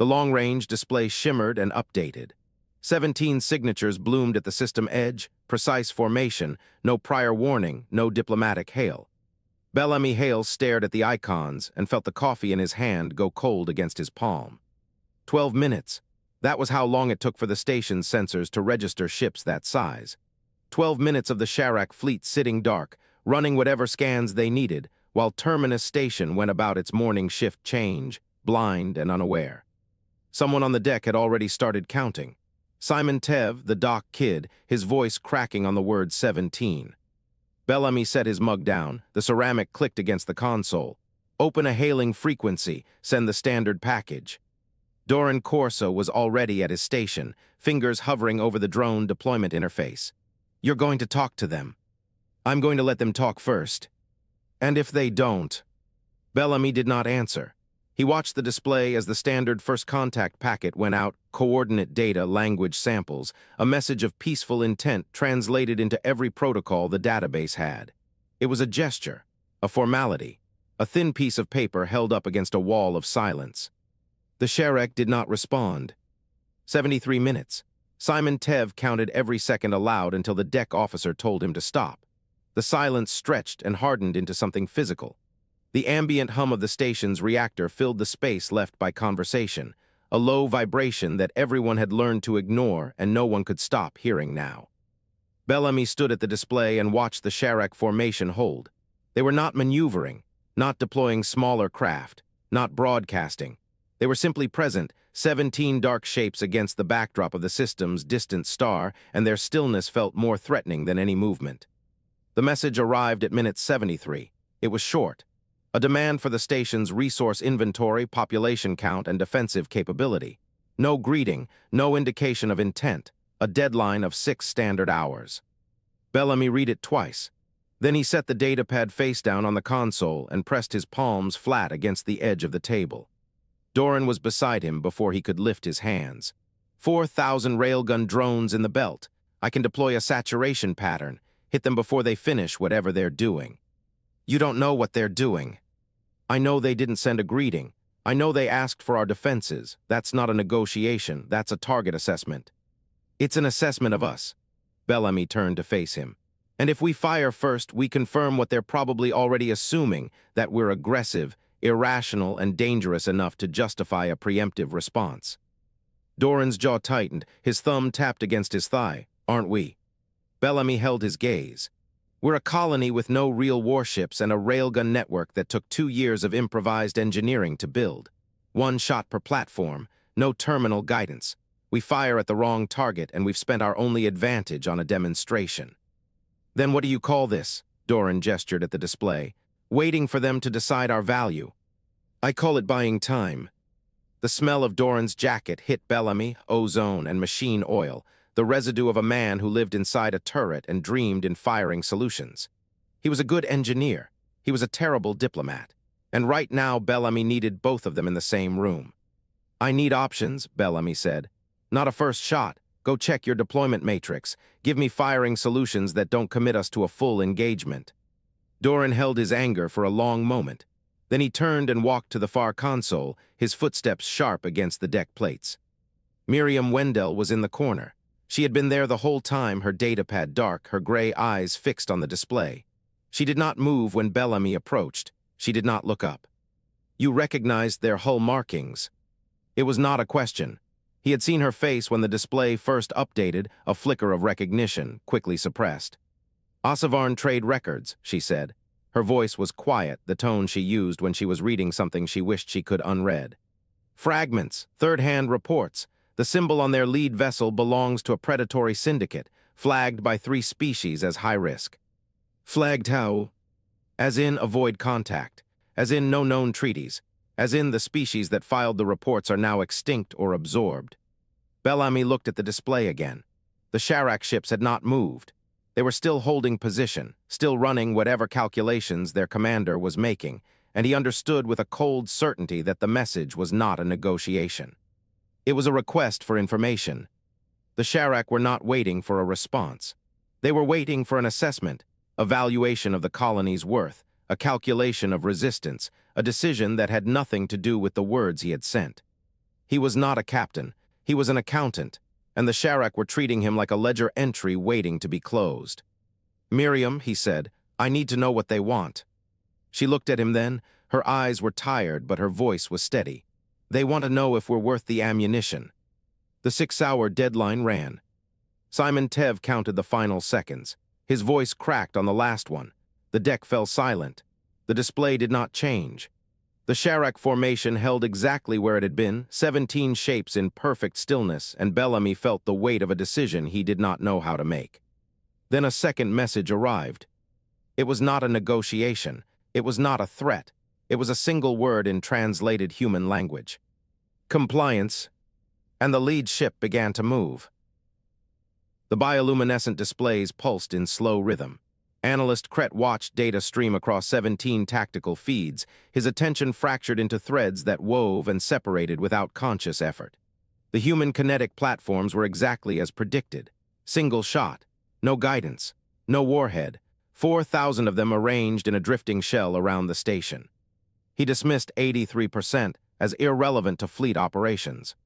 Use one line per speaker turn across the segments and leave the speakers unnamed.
The long-range display shimmered and updated. 17 signatures bloomed at the system edge, precise formation, no prior warning, no diplomatic hail. Bellamy Hale stared at the icons and felt the coffee in his hand go cold against his palm. 12 minutes. That was how long it took for the station's sensors to register ships that size. 12 minutes of the Sharak fleet sitting dark, running whatever scans they needed, while Terminus Station went about its morning shift change, blind and unaware. Someone on the deck had already started counting. Simon Tev, the dock kid, his voice cracking on the word 17. Bellamy set his mug down. The ceramic clicked against the console. Open a hailing frequency, send the standard package. Doran Corso was already at his station, fingers hovering over the drone deployment interface. You're going to talk to them. I'm going to let them talk first. And if they don't? Bellamy did not answer. He watched the display as the standard first contact packet went out, coordinate data, language samples, a message of peaceful intent translated into every protocol the database had. It was a gesture, a formality, a thin piece of paper held up against a wall of silence. The Sharak did not respond. 73 minutes. Simon Tev counted every second aloud until the deck officer told him to stop. The silence stretched and hardened into something physical. The ambient hum of the station's reactor filled the space left by conversation, a low vibration that everyone had learned to ignore and no one could stop hearing now. Bellamy stood at the display and watched the Sharak formation hold. They were not maneuvering, not deploying smaller craft, not broadcasting. They were simply present, 17 dark shapes against the backdrop of the system's distant star, and their stillness felt more threatening than any movement. The message arrived at minute 73. It was short. A demand for the station's resource inventory, population count, and defensive capability. No greeting, no indication of intent. A deadline of 6 standard hours. Bellamy read it twice. Then he set the datapad face down on the console and pressed his palms flat against the edge of the table. Doran was beside him before he could lift his hands. 4,000 railgun drones in the belt. I can deploy a saturation pattern, hit them before they finish whatever they're doing. You don't know what they're doing. I know they didn't send a greeting. I know they asked for our defenses. That's not a negotiation. That's a target assessment. It's an assessment of us. Bellamy turned to face him. And if we fire first, we confirm what they're probably already assuming, that we're aggressive, irrational, and dangerous enough to justify a preemptive response. Doran's jaw tightened, his thumb tapped against his thigh. Aren't we? Bellamy held his gaze. We're a colony with no real warships and a railgun network that took 2 years of improvised engineering to build. 1 shot per platform, no terminal guidance. We fire at the wrong target and we've spent our only advantage on a demonstration. Then what do you call this? Doran gestured at the display. Waiting for them to decide our value. I call it buying time. The smell of Doran's jacket hit Bellamy, ozone, and machine oil, the residue of a man who lived inside a turret and dreamed in firing solutions. He was a good engineer. He was a terrible diplomat. And right now Bellamy needed both of them in the same room. I need options, Bellamy said. Not a first shot. Go check your deployment matrix. Give me firing solutions that don't commit us to a full engagement. Doran held his anger for a long moment. Then he turned and walked to the far console, his footsteps sharp against the deck plates. Miriam Wendell was in the corner. She had been there the whole time, her datapad dark, her gray eyes fixed on the display. She did not move when Bellamy approached. She did not look up. You recognized their hull markings. It was not a question. He had seen her face when the display first updated, a flicker of recognition, quickly suppressed. Osavarn Trade Records, she said. Her voice was quiet, the tone she used when she was reading something she wished she could unread. Fragments, third-hand reports. The symbol on their lead vessel belongs to a predatory syndicate, flagged by 3 species as high risk. Flagged how? As in avoid contact, as in no known treaties, as in the species that filed the reports are now extinct or absorbed. Bellamy looked at the display again. The Sharak ships had not moved. They were still holding position, still running whatever calculations their commander was making, and he understood with a cold certainty that the message was not a negotiation. It was a request for information. The Sharak were not waiting for a response. They were waiting for an assessment, a valuation of the colony's worth, a calculation of resistance, a decision that had nothing to do with the words he had sent. He was not a captain. He was an accountant, and the Sharak were treating him like a ledger entry waiting to be closed. "Miriam," he said, "I need to know what they want." She looked at him then. Her eyes were tired, but her voice was steady. "They want to know if we're worth the ammunition." The 6-hour deadline ran. Simon Tev counted the final seconds. His voice cracked on the last one. The deck fell silent. The display did not change. The Sharak formation held exactly where it had been, 17 shapes in perfect stillness, and Bellamy felt the weight of a decision he did not know how to make. Then a second message arrived. It was not a negotiation. It was not a threat. It was a single word in translated human language. "Compliance." And the lead ship began to move. The bioluminescent displays pulsed in slow rhythm. Analyst Kret watched data stream across 17 tactical feeds, his attention fractured into threads that wove and separated without conscious effort. The human kinetic platforms were exactly as predicted. Single shot, no guidance, no warhead, 4,000 of them arranged in a drifting shell around the station. He dismissed 83% as irrelevant to fleet operations.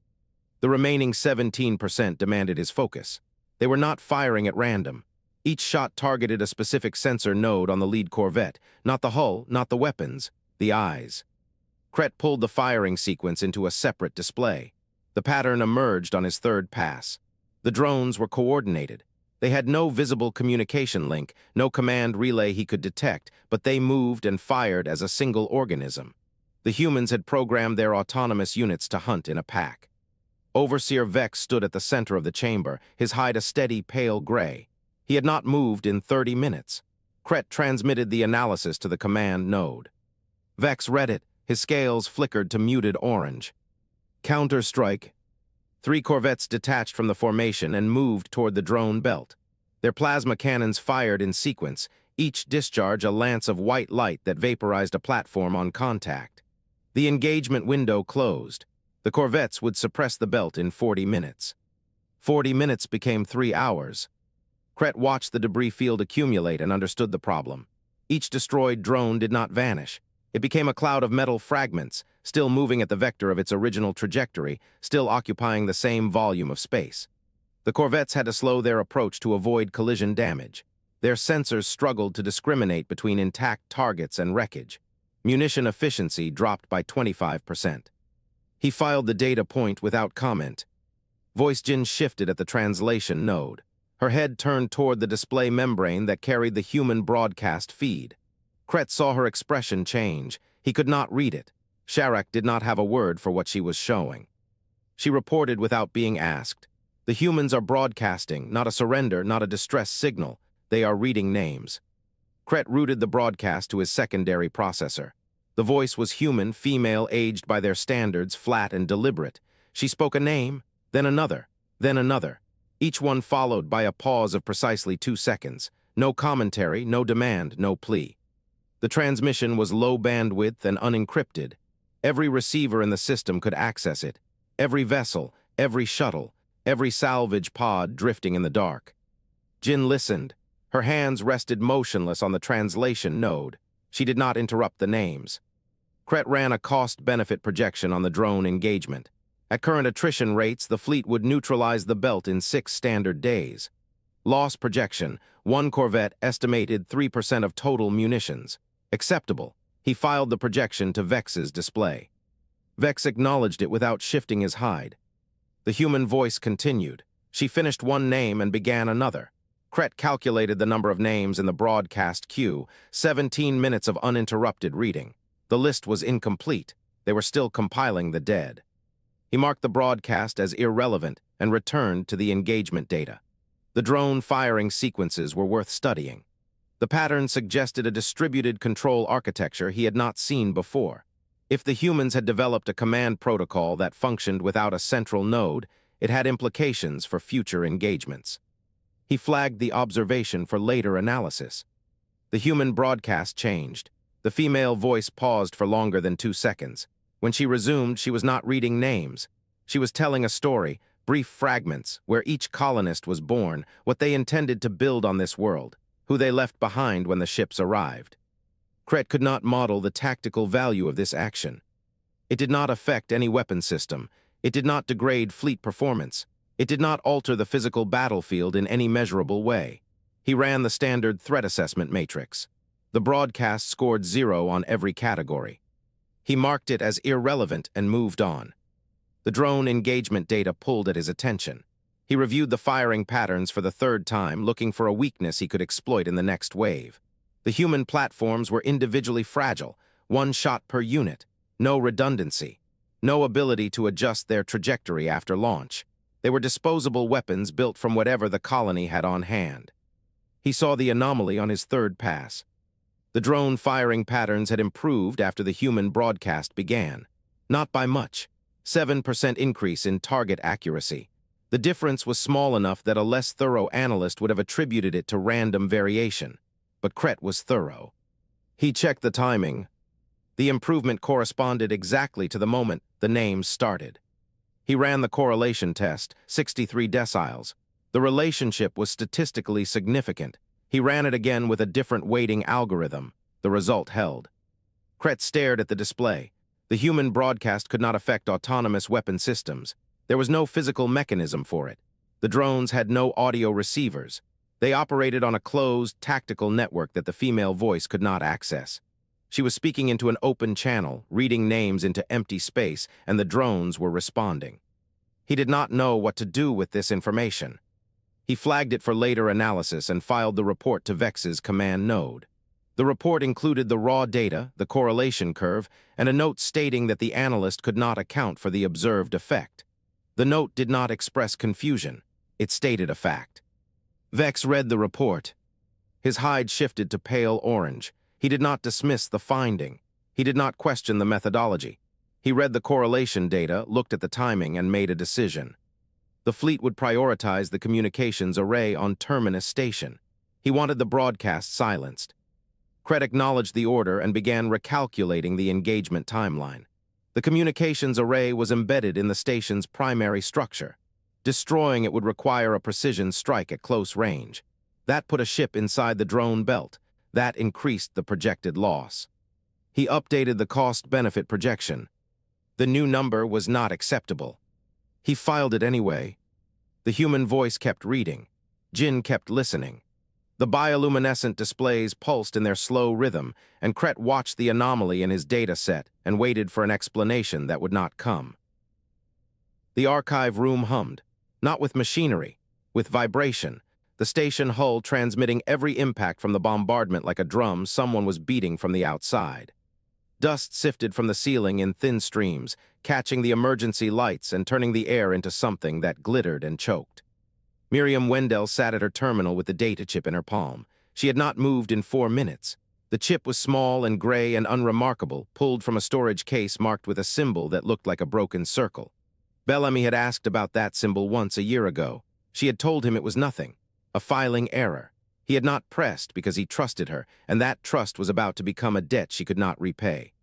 The remaining 17% demanded his focus. They were not firing at random. Each shot targeted a specific sensor node on the lead corvette, not the hull, not the weapons, the eyes. Kret pulled the firing sequence into a separate display. The pattern emerged on his third pass. The drones were coordinated. They had no visible communication link, no command relay he could detect, but they moved and fired as a single organism. The humans had programmed their autonomous units to hunt in a pack. Overseer Vex stood at the center of the chamber, his hide a steady pale gray. He had not moved in 30 minutes. Kret transmitted the analysis to the command node. Vex read it, his scales flickered to muted orange. Counter-strike. 3 corvettes detached from the formation and moved toward the drone belt. Their plasma cannons fired in sequence, each discharge a lance of white light that vaporized a platform on contact. The engagement window closed. The corvettes would suppress the belt in 40 minutes. 40 minutes became 3 hours. Kret watched the debris field accumulate and understood the problem. Each destroyed drone did not vanish. It became a cloud of metal fragments, still moving at the vector of its original trajectory, still occupying the same volume of space. The corvettes had to slow their approach to avoid collision damage. Their sensors struggled to discriminate between intact targets and wreckage. Munition efficiency dropped by 25%. He filed the data point without comment. Voice Jin shifted at the translation node. Her head turned toward the display membrane that carried the human broadcast feed. Kret saw her expression change. He could not read it. Sharak did not have a word for what she was showing. She reported without being asked. "The humans are broadcasting, not a surrender, not a distress signal. They are reading names." Kret routed the broadcast to his secondary processor. The voice was human, female, aged by their standards, flat and deliberate. She spoke a name, then another, then another. Each one followed by a pause of precisely 2 seconds. No commentary, no demand, no plea. The transmission was low bandwidth and unencrypted. Every receiver in the system could access it. Every vessel, every shuttle, every salvage pod drifting in the dark. Jin listened. Her hands rested motionless on the translation node. She did not interrupt the names. Kret ran a cost-benefit projection on the drone engagement. At current attrition rates, the fleet would neutralize the belt in 6 standard days. Loss projection, 1 corvette estimated 3% of total munitions. Acceptable. He filed the projection to Vex's display. Vex acknowledged it without shifting his hide. The human voice continued. She finished one name and began another. Kret calculated the number of names in the broadcast queue, 17 minutes of uninterrupted reading. The list was incomplete. They were still compiling the dead. He marked the broadcast as irrelevant and returned to the engagement data. The drone firing sequences were worth studying. The pattern suggested a distributed control architecture he had not seen before. If the humans had developed a command protocol that functioned without a central node, it had implications for future engagements. He flagged the observation for later analysis. The human broadcast changed. The female voice paused for longer than 2 seconds. When she resumed, she was not reading names. She was telling a story, brief fragments, where each colonist was born, what they intended to build on this world, who they left behind when the ships arrived. Kret could not model the tactical value of this action. It did not affect any weapon system. It did not degrade fleet performance. It did not alter the physical battlefield in any measurable way. He ran the standard threat assessment matrix. The broadcast scored 0 on every category. He marked it as irrelevant and moved on. The drone engagement data pulled at his attention. He reviewed the firing patterns for the third time, looking for a weakness he could exploit in the next wave. The human platforms were individually fragile, 1 shot per unit, no redundancy, no ability to adjust their trajectory after launch. They were disposable weapons built from whatever the colony had on hand. He saw the anomaly on his third pass. The drone firing patterns had improved after the human broadcast began. Not by much. 7% increase in target accuracy. The difference was small enough that a less thorough analyst would have attributed it to random variation. But Kret was thorough. He checked the timing. The improvement corresponded exactly to the moment the names started. He ran the correlation test, 63 deciles. The relationship was statistically significant. He ran it again with a different weighting algorithm. The result held. Kret stared at the display. The human broadcast could not affect autonomous weapon systems. There was no physical mechanism for it. The drones had no audio receivers. They operated on a closed, tactical network that the female voice could not access. She was speaking into an open channel, reading names into empty space, and the drones were responding. He did not know what to do with this information. He flagged it for later analysis and filed the report to Vex's command node. The report included the raw data, the correlation curve, and a note stating that the analyst could not account for the observed effect. The note did not express confusion. It stated a fact. Vex read the report. His hide shifted to pale orange. He did not dismiss the finding. He did not question the methodology. He read the correlation data, looked at the timing, and made a decision. The fleet would prioritize the communications array on Terminus Station. He wanted the broadcast silenced. Kret acknowledged the order and began recalculating the engagement timeline. The communications array was embedded in the station's primary structure. Destroying it would require a precision strike at close range. That put a ship inside the drone belt. That increased the projected loss. He updated the cost-benefit projection. The new number was not acceptable. He filed it anyway. The human voice kept reading. Jin kept listening. The bioluminescent displays pulsed in their slow rhythm, and Kret watched the anomaly in his data set and waited for an explanation that would not come. The archive room hummed, not with machinery, with vibration, the station hull transmitting every impact from the bombardment like a drum someone was beating from the outside. Dust sifted from the ceiling in thin streams, catching the emergency lights and turning the air into something that glittered and choked. Miriam Wendell sat at her terminal with the data chip in her palm. She had not moved in 4 minutes. The chip was small and gray and unremarkable, pulled from a storage case marked with a symbol that looked like a broken circle. Bellamy had asked about that symbol once a year ago. She had told him it was nothing, a filing error. He had not pressed because he trusted her, and that trust was about to become a debt she could not repay.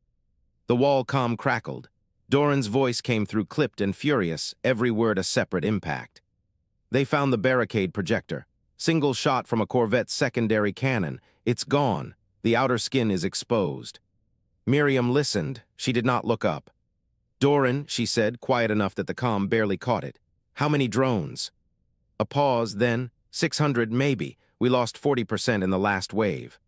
The wall comm crackled. Doran's voice came through clipped and furious, every word a separate impact. They found the barricade projector. Single shot from a Corvette's secondary cannon. It's gone. The outer skin is exposed. Miriam listened. She did not look up. Doran, she said, quiet enough that the comm barely caught it. How many drones? A pause, then, 600 maybe. We lost 40% in the last wave.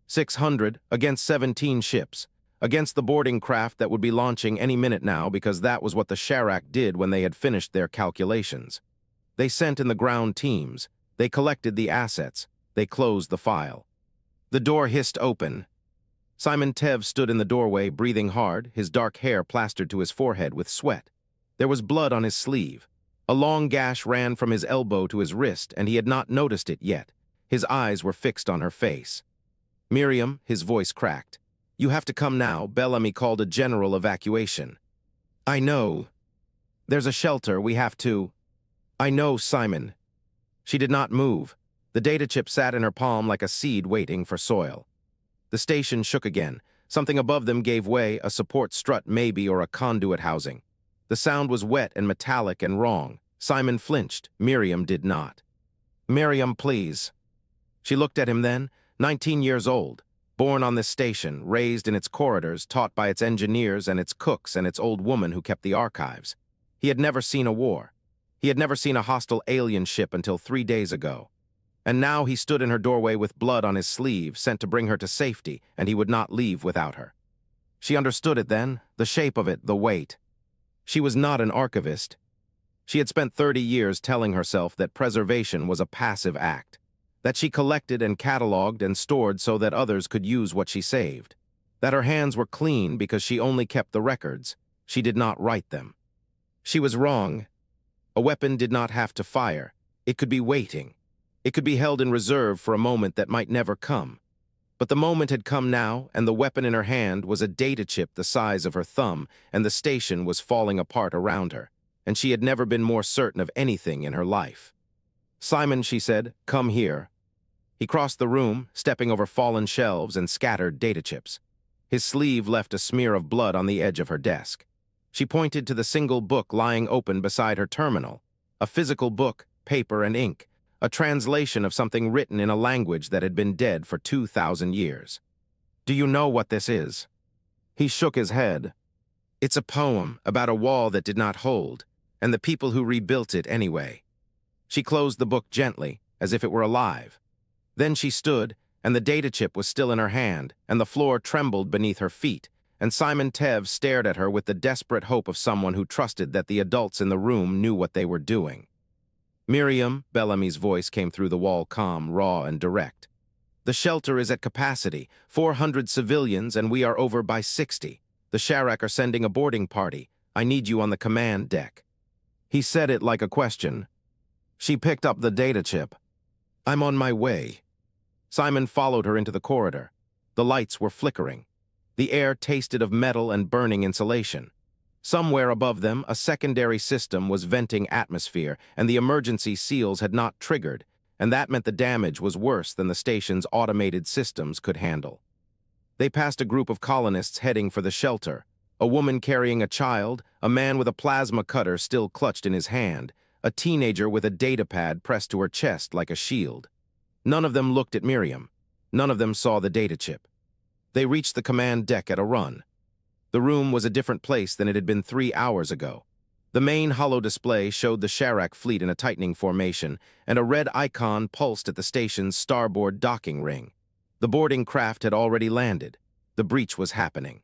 600 against 17 ships. Against the boarding craft that would be launching any minute now because that was what the Sharak did when they had finished their calculations. They sent in the ground teams. They collected the assets. They closed the file. The door hissed open. Simon Tev stood in the doorway, breathing hard, his dark hair plastered to his forehead with sweat. There was blood on his sleeve. A long gash ran from his elbow to his wrist, and he had not noticed it yet. His eyes were fixed on her face. Miriam, his voice cracked. You have to come now. Bellamy called a general evacuation. I know. There's a shelter. We have to. I know, Simon. She did not move. The data chip sat in her palm like a seed waiting for soil. The station shook again. Something above them gave way, a support strut maybe or a conduit housing. The sound was wet and metallic and wrong. Simon flinched. Miriam did not. Miriam, please. She looked at him then, 19 years old, born on this station, raised in its corridors, taught by its engineers and its cooks and its old woman who kept the archives. He had never seen a war. He had never seen a hostile alien ship until 3 days ago. And now he stood in her doorway with blood on his sleeve, sent to bring her to safety, and he would not leave without her. She understood it then, the shape of it, the weight. She was not an archivist. She had spent 30 years telling herself that preservation was a passive act, that she collected and cataloged and stored so that others could use what she saved, that her hands were clean because she only kept the records. She did not write them. She was wrong. A weapon did not have to fire. It could be waiting. It could be held in reserve for a moment that might never come. But the moment had come now, and the weapon in her hand was a data chip the size of her thumb, and the station was falling apart around her, and she had never been more certain of anything in her life. "Simon," she said, "come here." He crossed the room, stepping over fallen shelves and scattered data chips. His sleeve left a smear of blood on the edge of her desk. She pointed to the single book lying open beside her terminal, a physical book, paper and ink, a translation of something written in a language that had been dead for 2,000 years. "Do you know what this is?" He shook his head. "It's a poem about a wall that did not hold, and the people who rebuilt it anyway." She closed the book gently, as if it were alive. Then she stood, and the data chip was still in her hand, and the floor trembled beneath her feet, and Simon Tev stared at her with the desperate hope of someone who trusted that the adults in the room knew what they were doing. "Miriam," Bellamy's voice came through the wall, calm, raw, and direct. "The shelter is at capacity, 400 civilians, and we are over by 60. The Sharak are sending a boarding party. I need you on the command deck." He said it like a question. She picked up the data chip. "I'm on my way." Simon followed her into the corridor. The lights were flickering. The air tasted of metal and burning insulation. Somewhere above them, a secondary system was venting atmosphere, and the emergency seals had not triggered, and that meant the damage was worse than the station's automated systems could handle. They passed a group of colonists heading for the shelter, a woman carrying a child, a man with a plasma cutter still clutched in his hand, a teenager with a datapad pressed to her chest like a shield. None of them looked at Miriam. None of them saw the data chip. They reached the command deck at a run. The room was a different place than it had been 3 hours ago. The main holo display showed the Sharak fleet in a tightening formation, and a red icon pulsed at the station's starboard docking ring. The boarding craft had already landed. The breach was happening.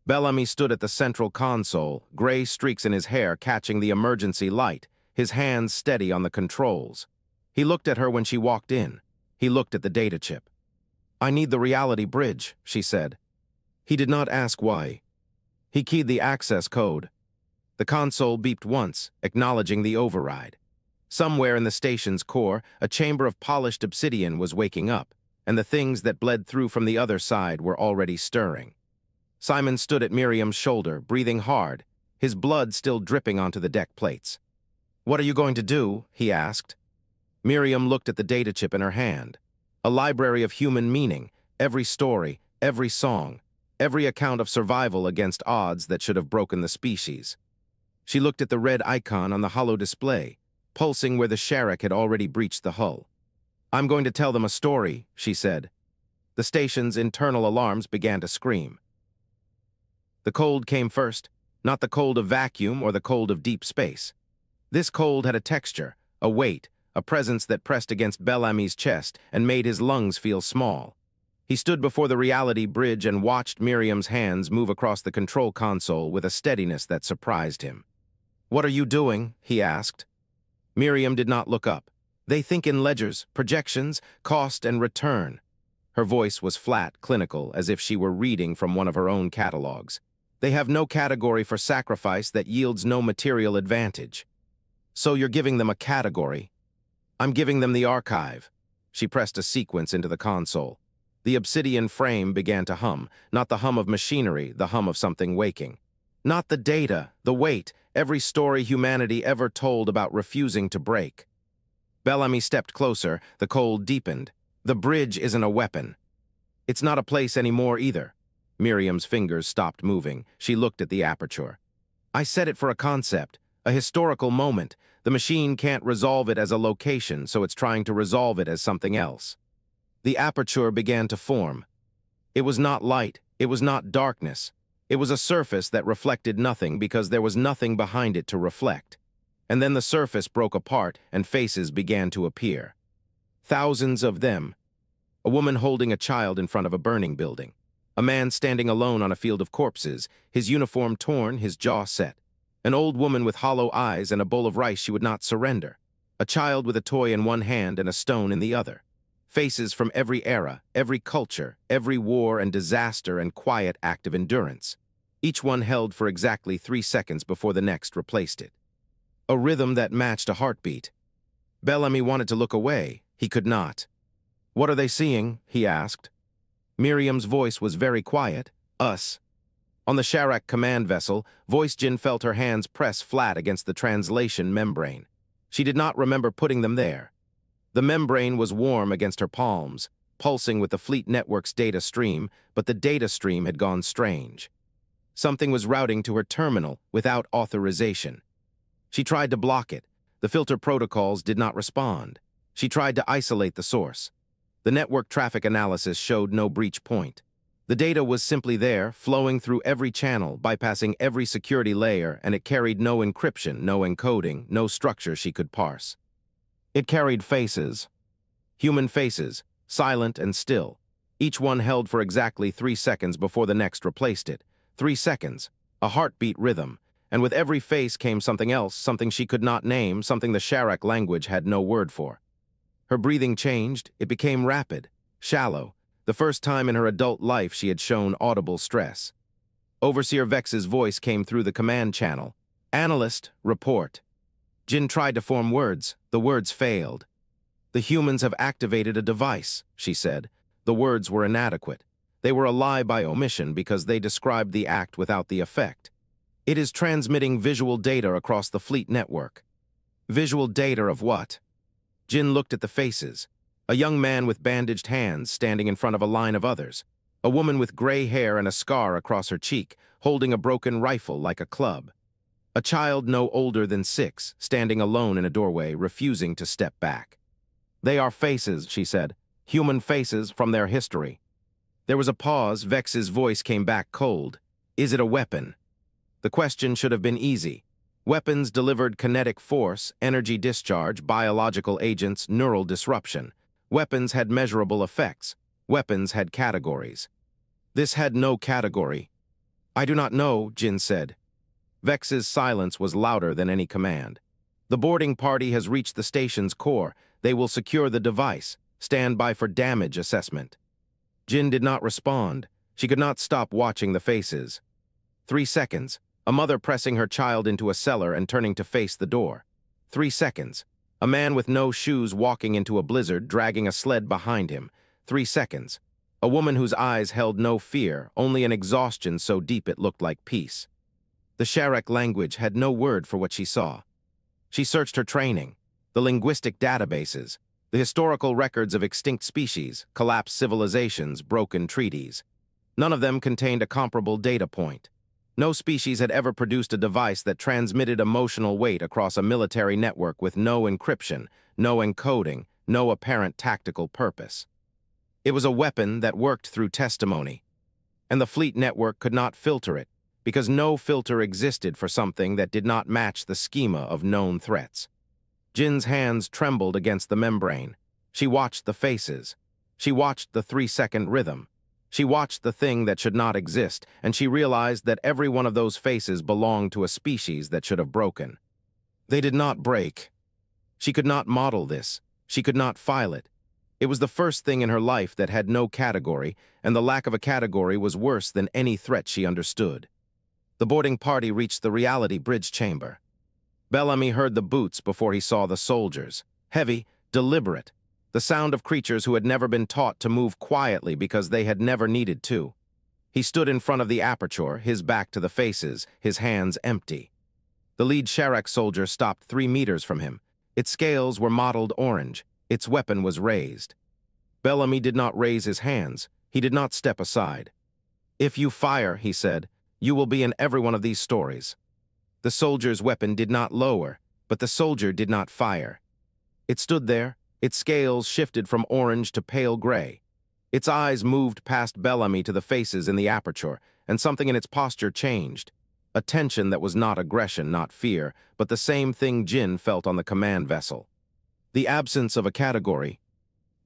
Bellamy stood at the central console, gray streaks in his hair catching the emergency light, his hands steady on the controls. He looked at her when she walked in. He looked at the data chip. "I need the reality bridge," she said. He did not ask why. He keyed the access code. The console beeped once, acknowledging the override. Somewhere in the station's core, a chamber of polished obsidian was waking up, and the things that bled through from the other side were already stirring. Simon stood at Miriam's shoulder, breathing hard, his blood still dripping onto the deck plates. "What are you going to do?" he asked. Miriam looked at the data chip in her hand. A library of human meaning, every story, every song, every account of survival against odds that should have broken the species. She looked at the red icon on the holo display, pulsing where the Sharak had already breached the hull. "I'm going to tell them a story," she said. The station's internal alarms began to scream. The cold came first, not the cold of vacuum or the cold of deep space. This cold had a texture, a weight, a presence that pressed against Bellamy's chest and made his lungs feel small. He stood before the reality bridge and watched Miriam's hands move across the control console with a steadiness that surprised him. "What are you doing?" he asked. Miriam did not look up. "They think in ledgers, projections, cost and return." Her voice was flat, clinical, as if she were reading from one of her own catalogs. "They have no category for sacrifice that yields no material advantage." "So you're giving them a category?" "I'm giving them the archive." She pressed a sequence into the console. The obsidian frame began to hum, not the hum of machinery, the hum of something waking. Not the data, the weight, every story humanity ever told about refusing to break. Bellamy stepped closer, the cold deepened. "The bridge isn't a weapon. It's not a place anymore either." Miriam's fingers stopped moving. She looked at the aperture. "I set it for a concept, a historical moment. The machine can't resolve it as a location, so it's trying to resolve it as something else." The aperture began to form. It was not light, it was not darkness. It was a surface that reflected nothing because there was nothing behind it to reflect. And then the surface broke apart and faces began to appear. Thousands of them. A woman holding a child in front of a burning building. A man standing alone on a field of corpses, his uniform torn, his jaw set. An old woman with hollow eyes and a bowl of rice she would not surrender. A child with a toy in one hand and a stone in the other. Faces from every era, every culture, every war and disaster and quiet act of endurance. Each one held for exactly 3 seconds before the next replaced it. A rhythm that matched a heartbeat. Bellamy wanted to look away. He could not. "What are they seeing?" he asked. Miriam's voice was very quiet. "Us." On the Sharak command vessel, Voice Jin felt her hands press flat against the translation membrane. She did not remember putting them there. The membrane was warm against her palms, pulsing with the fleet network's data stream, but the data stream had gone strange. Something was routing to her terminal without authorization. She tried to block it. The filter protocols did not respond. She tried to isolate the source. The network traffic analysis showed no breach point. The data was simply there, flowing through every channel, bypassing every security layer, and it carried no encryption, no encoding, no structure she could parse. It carried faces. Human faces, silent and still. Each one held for exactly 3 seconds before the next replaced it. 3 seconds, a heartbeat rhythm, and with every face came something else, something she could not name, something the Sharak language had no word for. Her breathing changed. It became rapid, shallow. The first time in her adult life she had shown audible stress. Overseer Vex's voice came through the command channel. "Analyst, report." Jin tried to form words. The words failed. "The humans have activated a device," she said. The words were inadequate. They were a lie by omission because they described the act without the effect. "It is transmitting visual data across the fleet network." Visual data of what? Jin looked at the faces. A young man with bandaged hands standing in front of a line of others. A woman with gray hair and a scar across her cheek, holding a broken rifle like a club. A child no older than 6, standing alone in a doorway, refusing to step back. "They are faces," she said. "Human faces from their history." There was a pause. Vex's voice came back cold. "Is it a weapon?" The question should have been easy. Weapons delivered kinetic force, energy discharge, biological agents, neural disruption. Weapons had measurable effects. Weapons had categories. This had no category. "I do not know," Jin said. Vex's silence was louder than any command. "The boarding party has reached the station's core. They will secure the device. Stand by for damage assessment." Jin did not respond. She could not stop watching the faces. 3 seconds. A mother pressing her child into a cellar and turning to face the door. 3 seconds. A man with no shoes walking into a blizzard, dragging a sled behind him. 3 seconds. A woman whose eyes held no fear, only an exhaustion so deep it looked like peace. The Sharak language had no word for what she saw. She searched her training, the linguistic databases, the historical records of extinct species, collapsed civilizations, broken treaties. None of them contained a comparable data point. No species had ever produced a device that transmitted emotional weight across a military network with no encryption, no encoding, no apparent tactical purpose. It was a weapon that worked through testimony, and the fleet network could not filter it, because no filter existed for something that did not match the schema of known threats. Jin's hands trembled against the membrane. She watched the faces. She watched the 3-second rhythm. She watched the thing that should not exist, and she realized that every one of those faces belonged to a species that should have broken. They did not break. She could not model this. She could not file it. It was the first thing in her life that had no category, and the lack of a category was worse than any threat she understood. The boarding party reached the reality bridge chamber. Bellamy heard the boots before he saw the soldiers. Heavy, deliberate. The sound of creatures who had never been taught to move quietly because they had never needed to. He stood in front of the aperture, his back to the faces, his hands empty. The lead Sharak soldier stopped 3 meters from him. Its scales were mottled orange. Its weapon was raised. Bellamy did not raise his hands. He did not step aside. "If you fire," he said, "you will be in every one of these stories." The soldier's weapon did not lower, but the soldier did not fire. It stood there. Its scales shifted from orange to pale gray. Its eyes moved past Bellamy to the faces in the aperture, and something in its posture changed. A tension that was not aggression, not fear, but the same thing Jin felt on the command vessel. The absence of a category.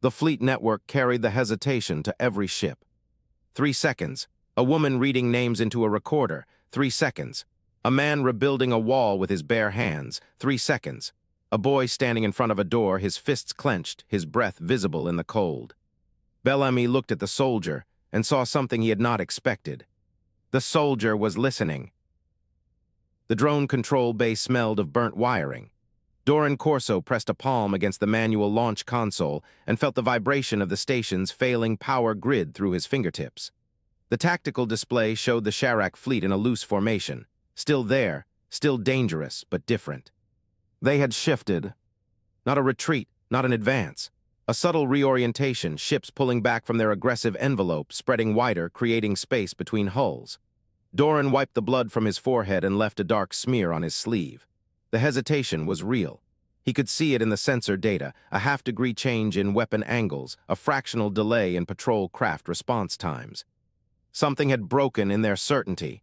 The fleet network carried the hesitation to every ship. 3 seconds. A woman reading names into a recorder. 3 seconds. A man rebuilding a wall with his bare hands. 3 seconds. A boy standing in front of a door, his fists clenched, his breath visible in the cold. Bellamy looked at the soldier and saw something he had not expected. The soldier was listening. The drone control bay smelled of burnt wiring. Doran Corso pressed a palm against the manual launch console and felt the vibration of the station's failing power grid through his fingertips. The tactical display showed the Sharak fleet in a loose formation, still there, still dangerous, but different. They had shifted. Not a retreat, not an advance. A subtle reorientation, ships pulling back from their aggressive envelope, spreading wider, creating space between hulls. Doran wiped the blood from his forehead and left a dark smear on his sleeve. The hesitation was real. He could see it in the sensor data, a half-degree change in weapon angles, a fractional delay in patrol craft response times. Something had broken in their certainty.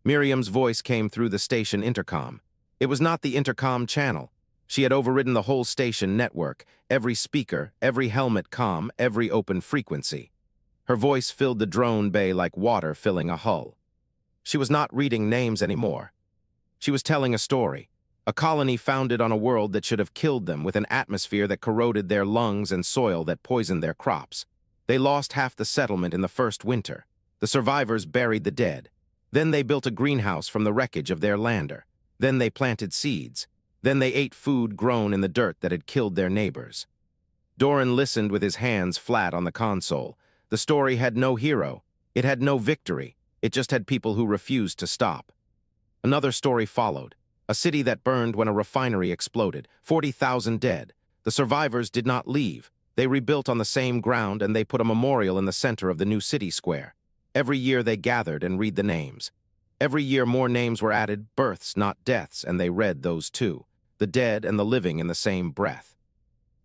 Miriam's voice came through the station intercom. It was not the intercom channel. She had overridden the whole station network, every speaker, every helmet comm, every open frequency. Her voice filled the drone bay like water filling a hull. She was not reading names anymore. She was telling a story. A colony founded on a world that should have killed them, with an atmosphere that corroded their lungs and soil that poisoned their crops. They lost half the settlement in the first winter. The survivors buried the dead. Then they built a greenhouse from the wreckage of their lander. Then they planted seeds. Then they ate food grown in the dirt that had killed their neighbors. Doran listened with his hands flat on the console. The story had no hero. It had no victory. It just had people who refused to stop. Another story followed. A city that burned when a refinery exploded. 40,000 dead. The survivors did not leave. They rebuilt on the same ground, and they put a memorial in the center of the new city square. Every year they gathered and read the names. Every year more names were added, births, not deaths, and they read those too. The dead and the living in the same breath.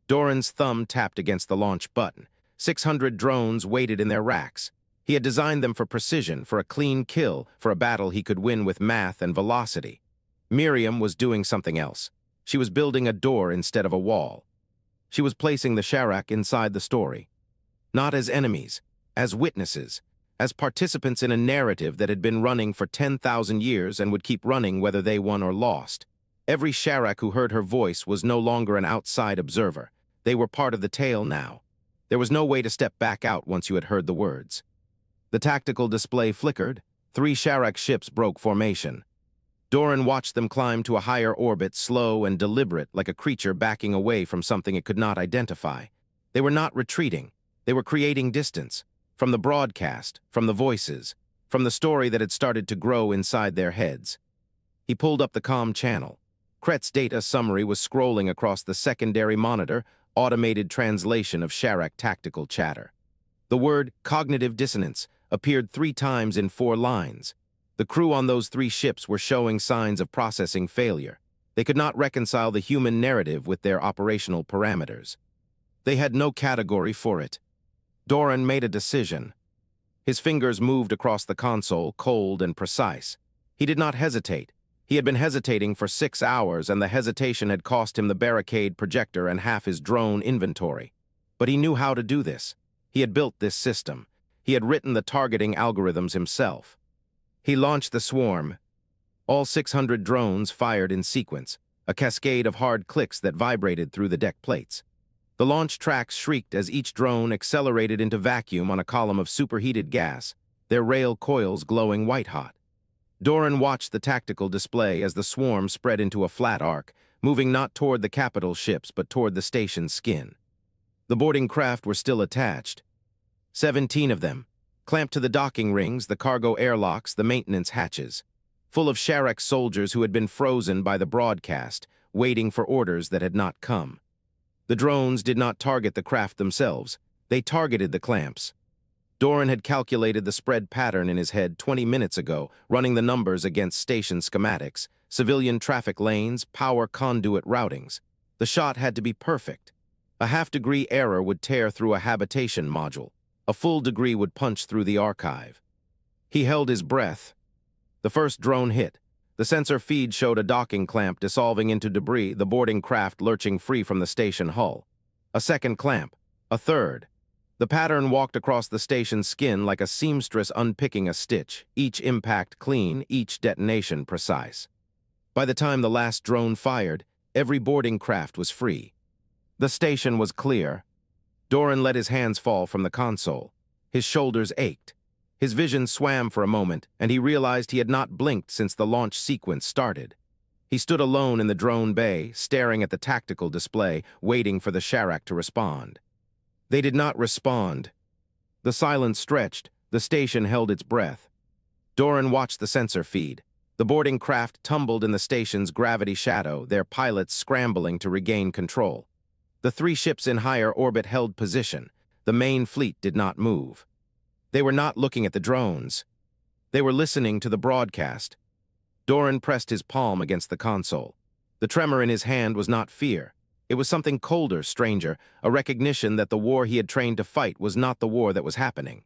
Doran's thumb tapped against the launch button. 600 drones waited in their racks. He had designed them for precision, for a clean kill, for a battle he could win with math and velocity. Miriam was doing something else. She was building a door instead of a wall. She was placing the Sharak inside the story. Not as enemies, as witnesses, as participants in a narrative that had been running for 10,000 years and would keep running whether they won or lost. Every Sharak who heard her voice was no longer an outside observer. They were part of the tale now. There was no way to step back out once you had heard the words. The tactical display flickered. 3 Sharak ships broke formation. Doran watched them climb to a higher orbit, slow and deliberate, like a creature backing away from something it could not identify. They were not retreating. They were creating distance. From the broadcast, from the voices, from the story that had started to grow inside their heads. He pulled up the comm channel. Kret's data summary was scrolling across the secondary monitor, automated translation of Sharak tactical chatter. The word cognitive dissonance appeared 3 times in 4 lines. The crew on those 3 ships were showing signs of processing failure. They could not reconcile the human narrative with their operational parameters. They had no category for it. Doran made a decision. His fingers moved across the console, cold and precise. He did not hesitate. He had been hesitating for 6 hours, and the hesitation had cost him the barricade projector and half his drone inventory. But he knew how to do this. He had built this system. He had written the targeting algorithms himself. He launched the swarm. All 600 drones fired in sequence, a cascade of hard clicks that vibrated through the deck plates. The launch tracks shrieked as each drone accelerated into vacuum on a column of superheated gas, their rail coils glowing white-hot. Doran watched the tactical display as the swarm spread into a flat arc, moving not toward the capital ships but toward the station's skin. The boarding craft were still attached. 17 of them, clamped to the docking rings, the cargo airlocks, the maintenance hatches, full of Sharak soldiers who had been frozen by the broadcast, waiting for orders that had not come. The drones did not target the craft themselves. They targeted the clamps. Doran had calculated the spread pattern in his head 20 minutes ago, running the numbers against station schematics, civilian traffic lanes, power conduit routings. The shot had to be perfect. A half-degree error would tear through a habitation module. A full degree would punch through the archive. He held his breath. The first drone hit. The sensor feed showed a docking clamp dissolving into debris, the boarding craft lurching free from the station hull. A second clamp. A third. The pattern walked across the station's skin like a seamstress unpicking a stitch, each impact clean, each detonation precise. By the time the last drone fired, every boarding craft was free. The station was clear. Doran let his hands fall from the console. His shoulders ached. His vision swam for a moment, and he realized he had not blinked since the launch sequence started. He stood alone in the drone bay, staring at the tactical display, waiting for the Sharak to respond. They did not respond. The silence stretched. The station held its breath. Doran watched the sensor feed. The boarding craft tumbled in the station's gravity shadow, their pilots scrambling to regain control. The three ships in higher orbit held position. The main fleet did not move. They were not looking at the drones. They were listening to the broadcast. Doran pressed his palm against the console. The tremor in his hand was not fear. It was something colder, stranger, a recognition that the war he had trained to fight was not the war that was happening.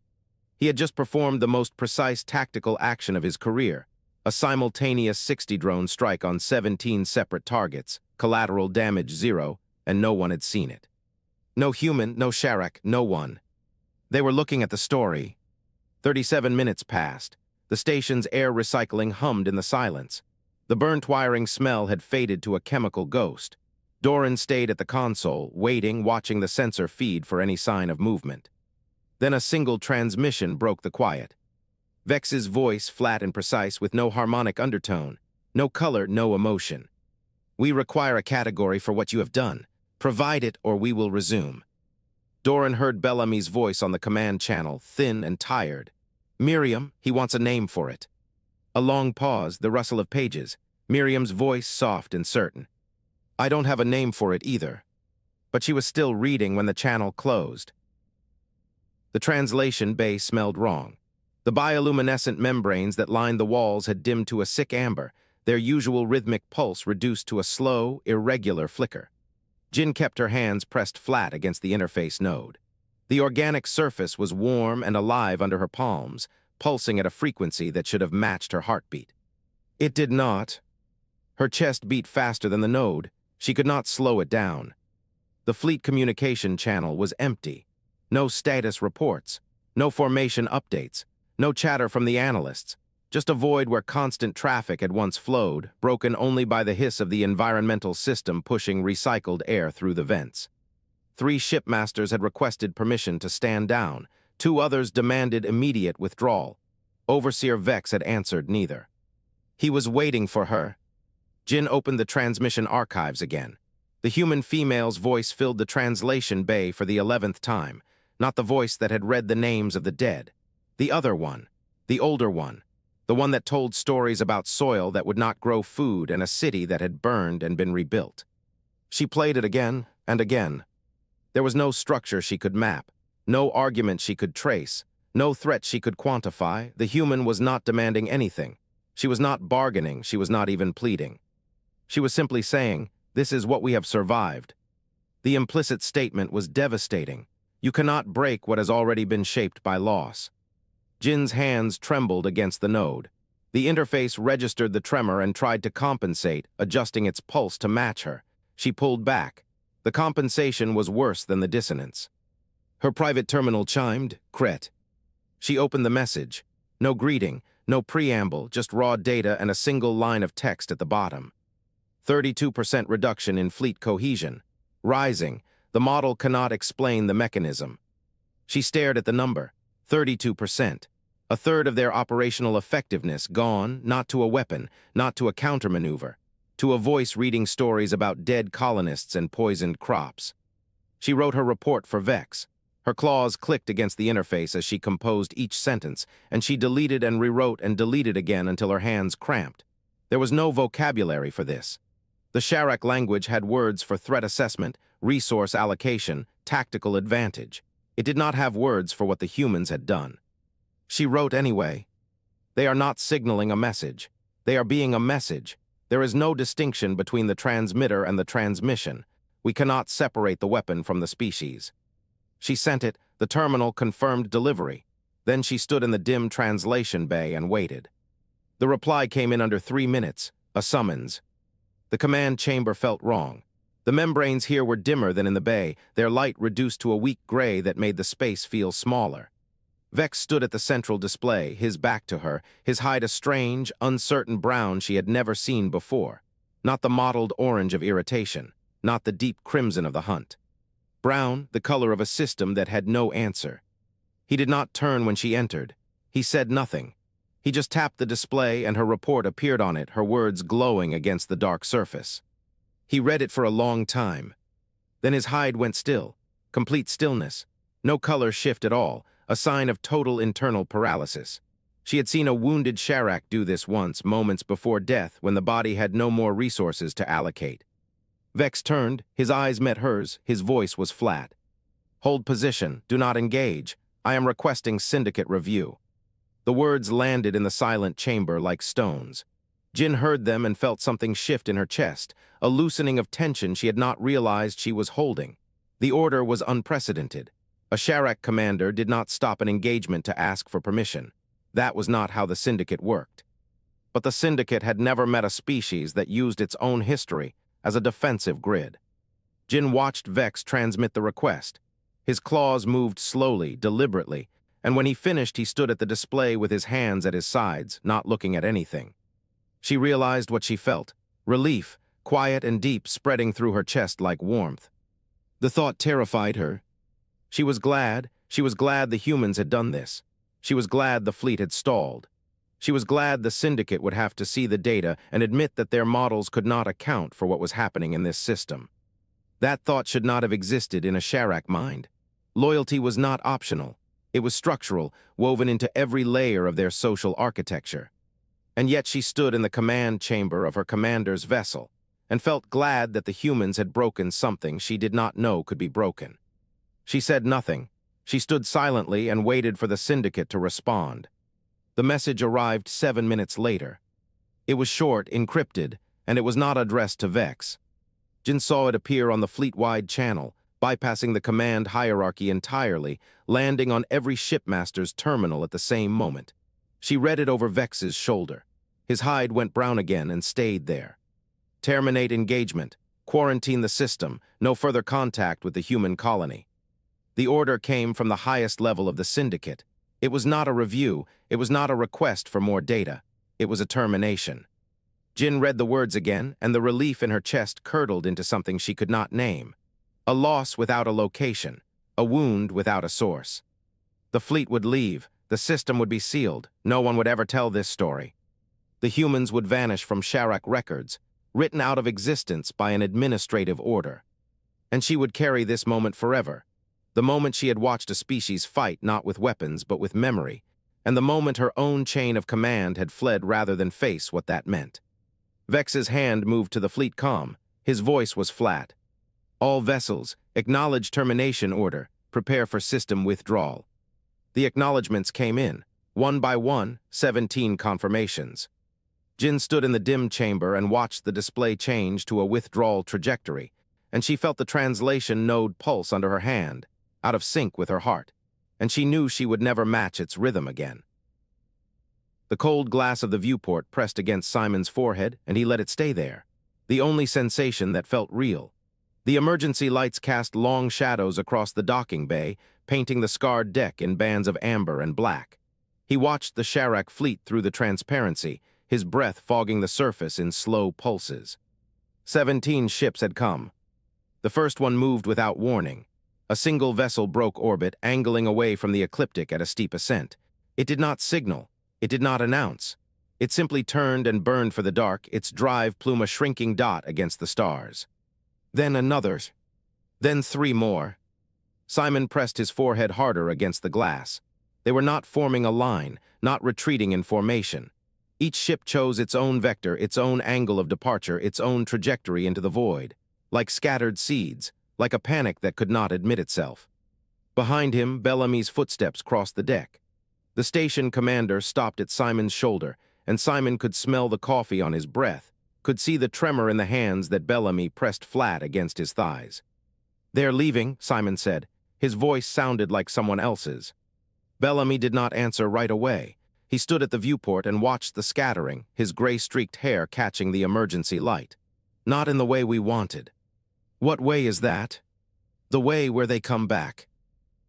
He had just performed the most precise tactical action of his career, a simultaneous 60-drone strike on 17 separate targets, collateral damage 0, and no one had seen it. No human, no Sharak, no one. They were looking at the story. 37 minutes passed. The station's air recycling hummed in the silence. The burnt wiring smell had faded to a chemical ghost. Doran stayed at the console, waiting, watching the sensor feed for any sign of movement. Then a single transmission broke the quiet. Vex's voice, flat and precise, with no harmonic undertone, no color, no emotion. "We require a category for what you have done. Provide it or we will resume." Doran heard Bellamy's voice on the command channel, thin and tired. "Miriam, he wants a name for it." A long pause, the rustle of pages. Miriam's voice soft and certain. "I don't have a name for it either." But she was still reading when the channel closed. The translation bay smelled wrong. The bioluminescent membranes that lined the walls had dimmed to a sick amber, their usual rhythmic pulse reduced to a slow, irregular flicker. Jin kept her hands pressed flat against the interface node. The organic surface was warm and alive under her palms, pulsing at a frequency that should have matched her heartbeat. It did not. Her chest beat faster than the node. She could not slow it down. The fleet communication channel was empty. No status reports, no formation updates, no chatter from the analysts, just a void where constant traffic had once flowed, broken only by the hiss of the environmental system pushing recycled air through the vents. 3 shipmasters had requested permission to stand down. 2 others demanded immediate withdrawal. Overseer Vex had answered neither. He was waiting for her. Jin opened the transmission archives again. The human female's voice filled the translation bay for the 11th time, not the voice that had read the names of the dead. The other one, the older one, the one that told stories about soil that would not grow food and a city that had burned and been rebuilt. She played it again and again. There was no structure she could map, no argument she could trace, no threat she could quantify. The human was not demanding anything. She was not bargaining, she was not even pleading. She was simply saying, "This is what we have survived." The implicit statement was devastating. You cannot break what has already been shaped by loss. Jin's hands trembled against the node. The interface registered the tremor and tried to compensate, adjusting its pulse to match her. She pulled back. The compensation was worse than the dissonance. Her private terminal chimed, "Cret." She opened the message. No greeting, no preamble, just raw data and a single line of text at the bottom. 32% reduction in fleet cohesion. Rising. The model cannot explain the mechanism. She stared at the number. 32%. A third of their operational effectiveness gone, not to a weapon, not to a countermaneuver, to a voice reading stories about dead colonists and poisoned crops. She wrote her report for Vex. Her claws clicked against the interface as she composed each sentence, and she deleted and rewrote and deleted again until her hands cramped. There was no vocabulary for this. The Sharak language had words for threat assessment, resource allocation, tactical advantage. It did not have words for what the humans had done. She wrote anyway. They are not signaling a message. They are being a message. There is no distinction between the transmitter and the transmission. We cannot separate the weapon from the species. She sent it, the terminal confirmed delivery. Then she stood in the dim translation bay and waited. The reply came in under 3 minutes, a summons. The command chamber felt wrong. The membranes here were dimmer than in the bay, their light reduced to a weak gray that made the space feel smaller. Vex stood at the central display, his back to her, his hide a strange, uncertain brown she had never seen before. Not the mottled orange of irritation, not the deep crimson of the hunt. Brown, the color of a system that had no answer. He did not turn when she entered. He said nothing. He just tapped the display and her report appeared on it, her words glowing against the dark surface. He read it for a long time. Then his hide went still, complete stillness. No color shift at all, a sign of total internal paralysis. She had seen a wounded Sharak do this once, moments before death, when the body had no more resources to allocate. Vex turned, his eyes met hers, his voice was flat. Hold position, do not engage. I am requesting syndicate review. The words landed in the silent chamber like stones. Jin heard them and felt something shift in her chest, a loosening of tension she had not realized she was holding. The order was unprecedented. A Sharak commander did not stop an engagement to ask for permission. That was not how the syndicate worked. But the syndicate had never met a species that used its own history as a defensive grid. Jin watched Vex transmit the request. His claws moved slowly, deliberately, and when he finished he stood at the display with his hands at his sides, not looking at anything. She realized what she felt, relief, quiet and deep, spreading through her chest like warmth. The thought terrified her. She was glad the humans had done this. She was glad the fleet had stalled. She was glad the syndicate would have to see the data and admit that their models could not account for what was happening in this system. That thought should not have existed in a Sharak mind. Loyalty was not optional. It was structural, woven into every layer of their social architecture. And yet she stood in the command chamber of her commander's vessel and felt glad that the humans had broken something she did not know could be broken. She said nothing. She stood silently and waited for the syndicate to respond. The message arrived 7 minutes later. It was short, encrypted, and it was not addressed to Vex. Jin saw it appear on the fleet-wide channel, bypassing the command hierarchy entirely, landing on every shipmaster's terminal at the same moment. She read it over Vex's shoulder. His hide went brown again and stayed there. Terminate engagement. Quarantine the system. No further contact with the human colony. The order came from the highest level of the syndicate. It was not a review. It was not a request for more data. It was a termination. Jin read the words again, and the relief in her chest curdled into something she could not name. A loss without a location. A wound without a source. The fleet would leave. The system would be sealed. No one would ever tell this story. The humans would vanish from Sharak records, written out of existence by an administrative order. And she would carry this moment forever. The moment she had watched a species fight not with weapons but with memory, and the moment her own chain of command had fled rather than face what that meant. Vex's hand moved to the fleet comm. His voice was flat. All vessels, acknowledge termination order. Prepare for system withdrawal. The acknowledgements came in. One by one, 17 confirmations. Jin stood in the dim chamber and watched the display change to a withdrawal trajectory, and she felt the translation node pulse under her hand, out of sync with her heart, and she knew she would never match its rhythm again. The cold glass of the viewport pressed against Simon's forehead, and he let it stay there, the only sensation that felt real. The emergency lights cast long shadows across the docking bay, painting the scarred deck in bands of amber and black. He watched the Sharak fleet through the transparency, his breath fogging the surface in slow pulses. 17 ships had come. The first one moved without warning. A single vessel broke orbit, angling away from the ecliptic at a steep ascent. It did not signal. It did not announce. It simply turned and burned for the dark, its drive plume a shrinking dot against the stars. Then another. Then 3 more. Simon pressed his forehead harder against the glass. They were not forming a line, not retreating in formation. Each ship chose its own vector, its own angle of departure, its own trajectory into the void. Like scattered seeds, like a panic that could not admit itself. Behind him, Bellamy's footsteps crossed the deck. The station commander stopped at Simon's shoulder, and Simon could smell the coffee on his breath, could see the tremor in the hands that Bellamy pressed flat against his thighs. "They're leaving," Simon said, His voice sounded like someone else's. Bellamy did not answer right away. He stood at the viewport and watched the scattering, his gray-streaked hair catching the emergency light. Not in the way we wanted. What way is that? The way where they come back.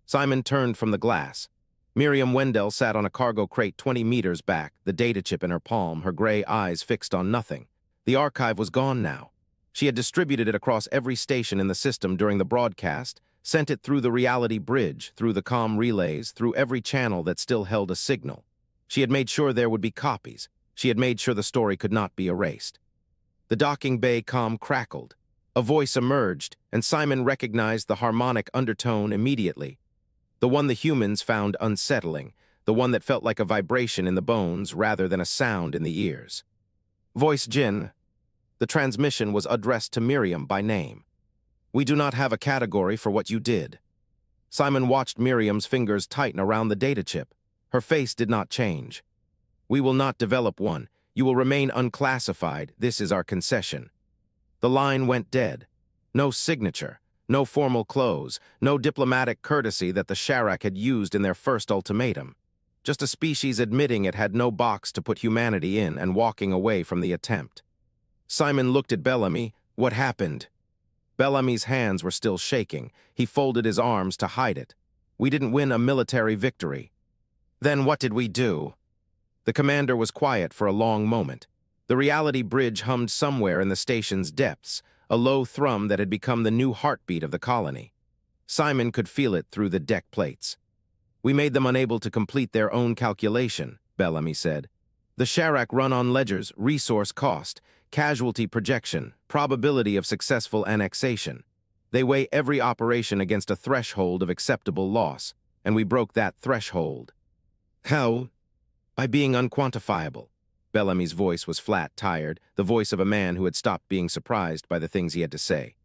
Simon turned from the glass. Miriam Wendell sat on a cargo crate 20 meters back, the data chip in her palm, her gray eyes fixed on nothing. The archive was gone now. She had distributed it across every station in the system during the broadcast, sent it through the reality bridge, through the comm relays, through every channel that still held a signal. She had made sure there would be copies. She had made sure the story could not be erased. The docking bay comm crackled. A voice emerged, and Simon recognized the harmonic undertone immediately. The one the humans found unsettling, the one that felt like a vibration in the bones rather than a sound in the ears. Voice Jin. The transmission was addressed to Miriam by name. We do not have a category for what you did. Simon watched Miriam's fingers tighten around the data chip. Her face did not change. We will not develop one. You will remain unclassified. This is our concession. The line went dead. No signature, no formal close, no diplomatic courtesy that the Sharak had used in their first ultimatum. Just a species admitting it had no box to put humanity in and walking away from the attempt. Simon looked at Bellamy. What happened? Bellamy's hands were still shaking. He folded his arms to hide it. We didn't win a military victory. Then what did we do? The commander was quiet for a long moment. The reality bridge hummed somewhere in the station's depths, a low thrum that had become the new heartbeat of the colony. Simon could feel it through the deck plates. We made them unable to complete their own calculation, Bellamy said. The Sharak run on ledgers, resource cost, casualty projection, probability of successful annexation. They weigh every operation against a threshold of acceptable loss, and we broke that threshold. How? By being unquantifiable. Bellamy's voice was flat, tired, the voice of a man who had stopped being surprised by the things he had to say.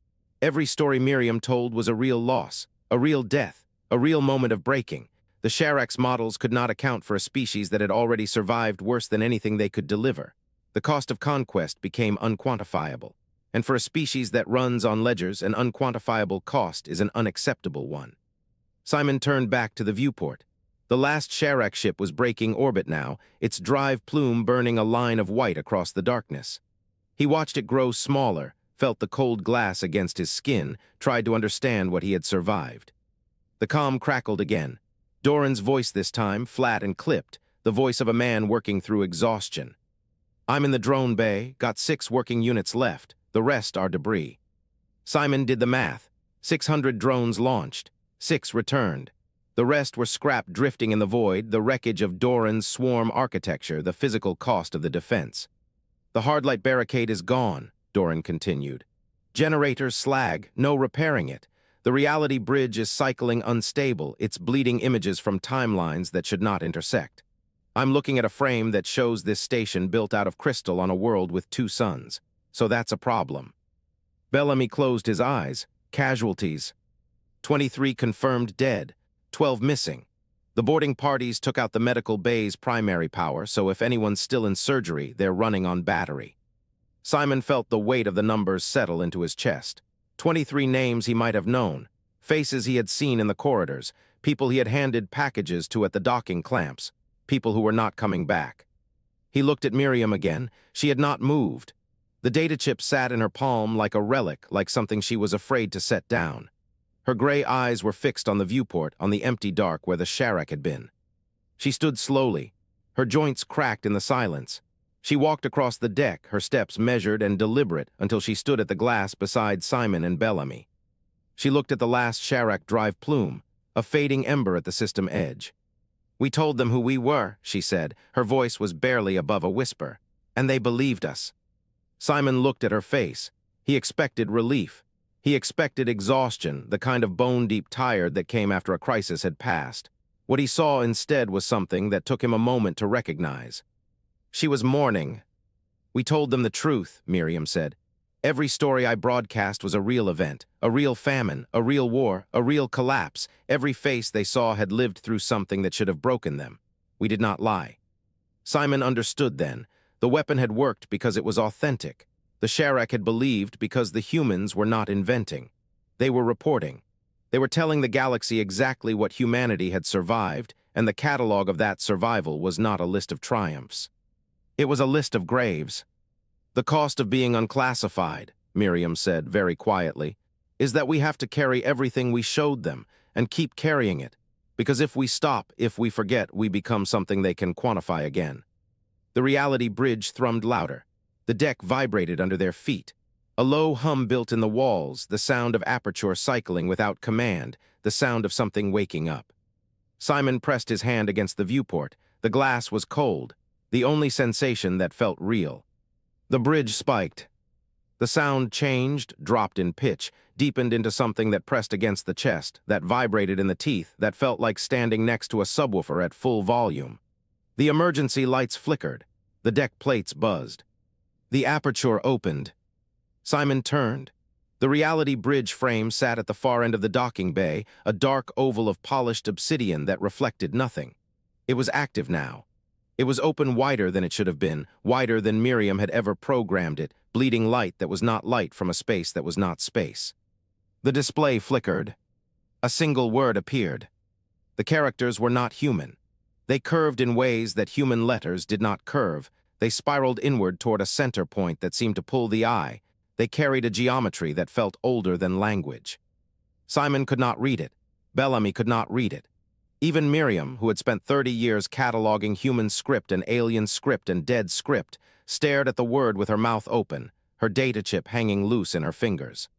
Every story Miriam told was a real loss, a real death, a real moment of breaking. The Sharak's models could not account for a species that had already survived worse than anything they could deliver. The cost of conquest became unquantifiable. And for a species that runs on ledgers, an unquantifiable cost is an unacceptable one. Simon turned back to the viewport. The last Sharak ship was breaking orbit now, its drive plume burning a line of white across the darkness. He watched it grow smaller, felt the cold glass against his skin, tried to understand what he had survived. The comm crackled again. Doran's voice this time, flat and clipped, the voice of a man working through exhaustion. I'm in the drone bay, got 6 working units left, the rest are debris. Simon did the math. 600 drones launched, 6 returned. The rest were scrap drifting in the void, the wreckage of Doran's swarm architecture, the physical cost of the defense. The hardlight barricade is gone, Doran continued. Generators slag, no repairing it. The reality bridge is cycling unstable, it's bleeding images from timelines that should not intersect. I'm looking at a frame that shows this station built out of crystal on a world with 2 suns. So that's a problem. Bellamy closed his eyes. Casualties. 23 confirmed dead. 12 missing. The boarding parties took out the medical bay's primary power, so if anyone's still in surgery, they're running on battery. Simon felt the weight of the numbers settle into his chest. 23 names he might have known, faces he had seen in the corridors, people he had handed packages to at the docking clamps, people who were not coming back. He looked at Miriam again. She had not moved. The data chip sat in her palm like a relic, like something she was afraid to set down. Her gray eyes were fixed on the viewport, on the empty dark where the Sharak had been. She stood slowly. Her joints cracked in the silence. She walked across the deck, her steps measured and deliberate, until she stood at the glass beside Simon and Bellamy. She looked at the last Sharak drive plume, a fading ember at the system edge. We told them who we were, she said. Her voice was barely above a whisper. And they believed us. Simon looked at her face. He expected relief. He expected exhaustion, the kind of bone-deep tired that came after a crisis had passed. What he saw instead was something that took him a moment to recognize. She was mourning. We told them the truth, Miriam said. Every story I broadcast was a real event, a real famine, a real war, a real collapse. Every face they saw had lived through something that should have broken them. We did not lie. Simon understood then. The weapon had worked because it was authentic. The Sharak had believed because the humans were not inventing. They were reporting. They were telling the galaxy exactly what humanity had survived, and the catalog of that survival was not a list of triumphs. It was a list of graves. "The cost of being unclassified," Miriam said very quietly, "is that we have to carry everything we showed them and keep carrying it, because if we stop, if we forget, we become something they can quantify again." The reality bridge thrummed louder. The deck vibrated under their feet. A low hum built in the walls, the sound of aperture cycling without command, the sound of something waking up. Simon pressed his hand against the viewport. The glass was cold, the only sensation that felt real. The bridge spiked. The sound changed, dropped in pitch, deepened into something that pressed against the chest, that vibrated in the teeth, that felt like standing next to a subwoofer at full volume. The emergency lights flickered. The deck plates buzzed. The aperture opened. Simon turned. The reality bridge frame sat at the far end of the docking bay, a dark oval of polished obsidian that reflected nothing. It was active now. It was open wider than it should have been, wider than Miriam had ever programmed it, bleeding light that was not light from a space that was not space. The display flickered. A single word appeared. The characters were not human. They curved in ways that human letters did not curve. They spiraled inward toward a center point that seemed to pull the eye. They carried a geometry that felt older than language. Simon could not read it. Bellamy could not read it. Even Miriam, who had spent 30 years cataloging human script and alien script and dead script, stared at the word with her mouth open, her data chip hanging loose in her fingers.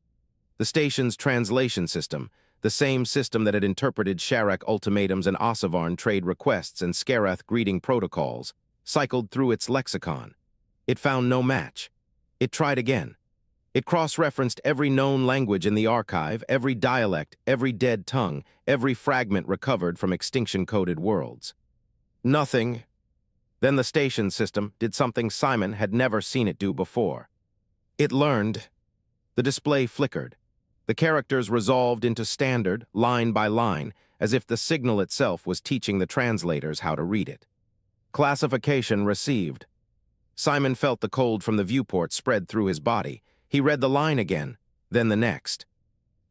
The station's translation system, the same system that had interpreted Sharak ultimatums and Ossivarn trade requests and Skarath greeting protocols, cycled through its lexicon. It found no match. It tried again. It cross-referenced every known language in the archive, every dialect, every dead tongue, every fragment recovered from extinction-coded worlds. Nothing. Then the station system did something Simon had never seen it do before. It learned. The display flickered. The characters resolved into standard, line by line, as if the signal itself was teaching the translators how to read it. Classification received. Simon felt the cold from the viewport spread through his body. He read the line again, then the next.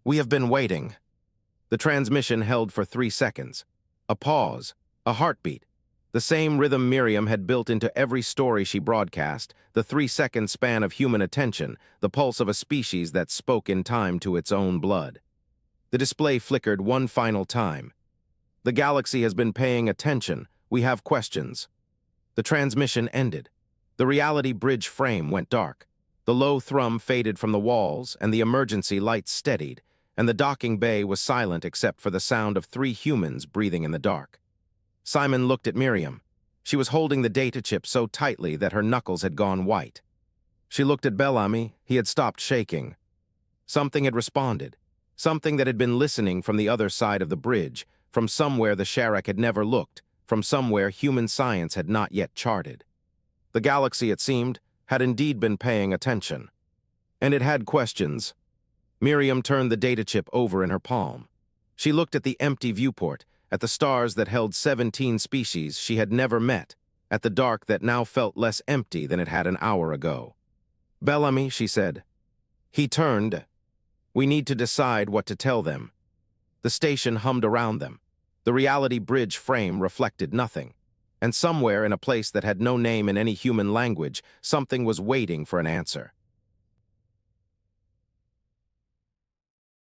"We have been waiting." The transmission held for 3 seconds. A pause, a heartbeat. The same rhythm Miriam had built into every story she broadcast, the 3-second span of human attention, the pulse of a species that spoke in time to its own blood. The display flickered one final time. "The galaxy has been paying attention. We have questions." The transmission ended. The reality bridge frame went dark. The low thrum faded from the walls, and the emergency lights steadied, and the docking bay was silent except for the sound of 3 humans breathing in the dark. Simon looked at Miriam. She was holding the data chip so tightly that her knuckles had gone white. She looked at Bellamy. He had stopped shaking. Something had responded. Something that had been listening from the other side of the bridge, from somewhere the Sharak had never looked, from somewhere human science had not yet charted. The galaxy, it seemed, had indeed been paying attention. And it had questions. Miriam turned the data chip over in her palm. She looked at the empty viewport, at the stars that held 17 species she had never met, at the dark that now felt less empty than it had an hour ago. "Bellamy," she said. He turned. "We need to decide what to tell them." The station hummed around them. The reality bridge frame reflected nothing. And somewhere in a place that had no name in any human language, something was waiting for an answer.